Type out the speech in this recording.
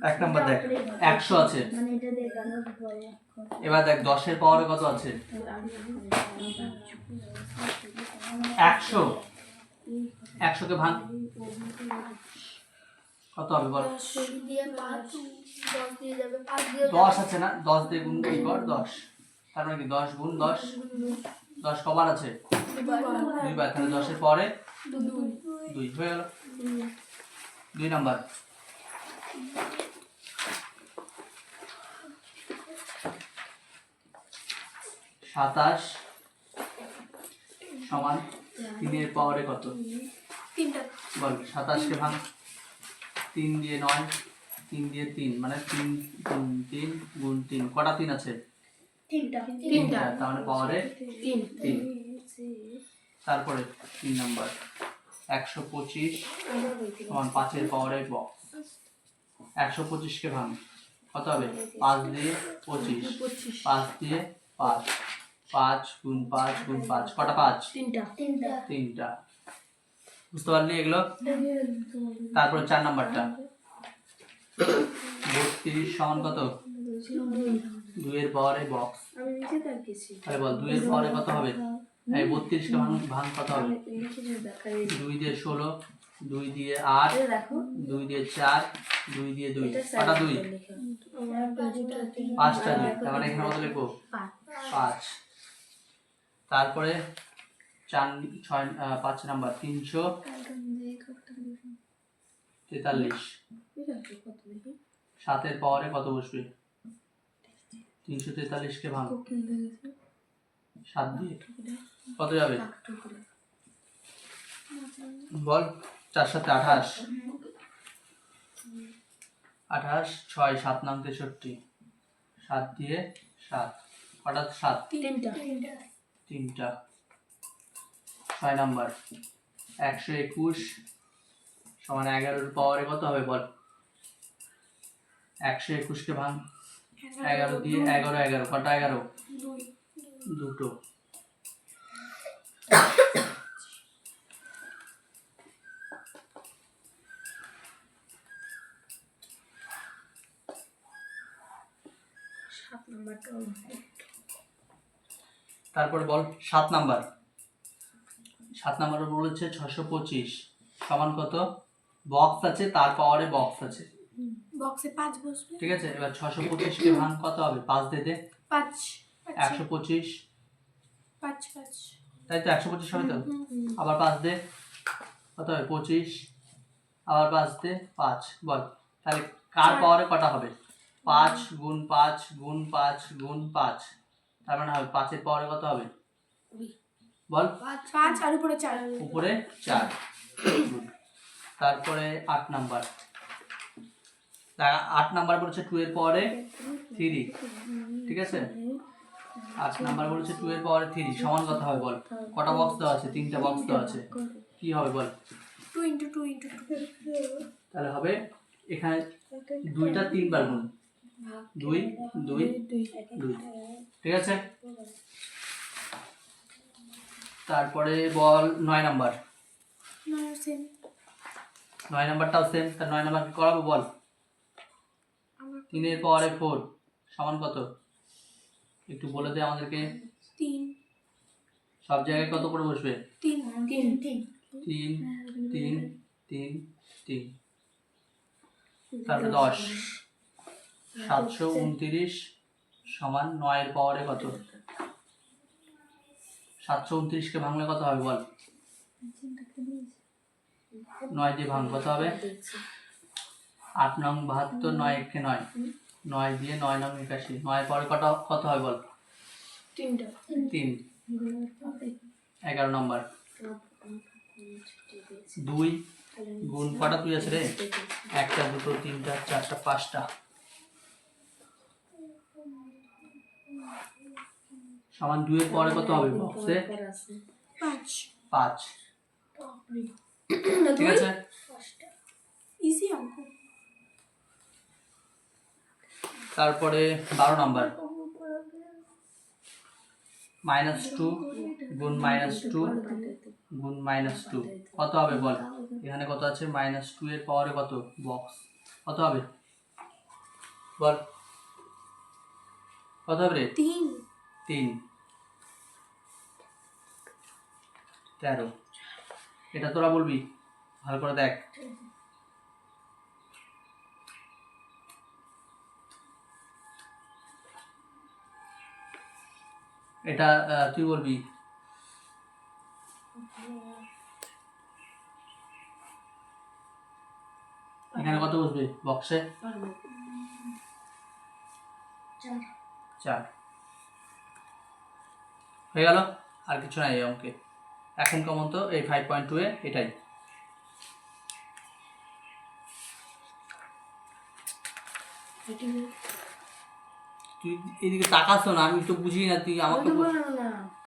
এক নাম্বার দেখ 100 আছে, এবার দেখ 10 এর পাওয়ারে কত আছে 100, 100 কে ভাঙ কত হবে বল? 10 আছে না, 10 দিয়ে গুণ কি কর 10, তার মানে কি 10 গুণ 10, 10 কবার আছে দুইবার, তাহলে 10 এর পরে 2 হয়ে গেল। 2 নাম্বার 27 সমান 3 এর পাওয়ারে কত বল? 27 কে ভাঙ 3 দিয়ে 9, 3 দিয়ে 3 মানে 3 3 গুণ 3, কটা 3 আছে? 3টা, তার মানে পাওয়ারে 3। তারপরে 3 নাম্বার 125 সমান 5 এর পাওয়ারে বক্স। 125 কে ভাঙ কত হবে? 5 দিয়ে 25, 5 দিয়ে 5, 5 গুণ 5 গুণ 5, কটা 5? 3টা। বুঝতে পারলি এগুলো? তারপরে 4 নাম্বারটা 32 সমান কত? 2 এর পাওয়ারে বক্স। তাহলে বল 2 এর পাওয়ারে কত হবে? এই 32 কে ভাঙ কত হবে? 2 দিয়ে 16, 2 দিয়ে 8, 2 দিয়ে 4, 2 দিয়ে 2, কটা 2? 5টা 2, তার মানে এখানে কত লিখবো? 5। তারপরে 5 নাম্বার 343 7 এর পাওয়ারে কত বসবে? 343 কে ভাঙ 7 দিয়ে কত যাবে বল? 4 7 28, 28 6 7 9 63, 7 দিয়ে 7, কটা 7? 3টা। 6 নাম্বার 121 সমান 11 এর পাওয়ারে কত হবে বল? 121 কে ভাঙ 11 দিয়ে 11 11, কটা 11? 2টো। তারপরে বল 7 নাম্বার। 7 নাম্বারে বলেছে 625 সমান কত? বক্স আছে, তার পাওয়ারে বক্স আছে, বক্সে 5 বসবে। ঠিক আছে। এবার 625 কে ভাঙ কত হবে? 5 দিয়ে দে 5 125, 5 5 তাই তো 125 হবে তো। আবার 5 দে কত হবে? 25, আবার 5 দে 5, বল তাহলে কার পাওয়ারে কটা হবে? 5 গুণ 5 গুণ 5 গুণ 5, তার মানে হবে 5 এর পাওয়ারে কত হবে বল? 5 আর উপরে 4, উপরে 4। তারপরে 8 নাম্বার 8 নাম্বার বলেছে 2 এর পাওয়ারে 3, ঠিক আছে। 8 নাম্বার বলেছে 2 এর পাওয়ারে 3 সমান কত হবে বল? কটা বক্স দেওয়া আছে? 3টা বক্স দেওয়া আছে, কি হবে বল? 2 × 2 × 2, তাহলে হবে এখানে 2টা 3 বার গুণ 2 2 2, ঠিক আছে। তারপরে বল 9 নাম্বার 9 নাম্বারটাও সেম, তার 9 নাম্বার কি করাবো বল? 3 এর পাওয়ারে 4 সমান কত? একটু বলে দে আমাদেরকে। 3 সব জায়গায় কত করে বসবে? 3 3 3 3 3। তারপরে 10 729 সমান 9 এর পাওয়ারে কত? 729 কে ভাঙলে কত হবে বল? 9 দিয়ে ভাঙ কত হবে? 8 নং 72, 9 1 9, 9 দিয়ে 9 নং 81, 9 এর পরে কত হবে বল? 3 11 নম্বর 2 গুণ কটা 2 আছে রে? 1টা 2টো 3টা 4টা 5টা সমান 2 এর পরে কত হবে বক্সে? 5, ঠিক আছে। ইজি অঙ্ক। তারপরে 12 নাম্বার -2 গুণ -2 গুণ -2 কত হবে বল? এখানে কত আছে -2 এর পাওয়ারে কত বক্স কত হবে বল কত হবে রে 3 3 13 এটা তোরা বলবি ভালো করে দেখ এটা তুই বলবি এখানে কত বসবে বক্সে 4 হয়ে গেল আর কিছু নাই এই অঙ্কে এখন কেমন তো এই 5.2 এ এটাই তুই এদিকে তাকাস না আমি তো বুঝি না তুই আমাকে বলো না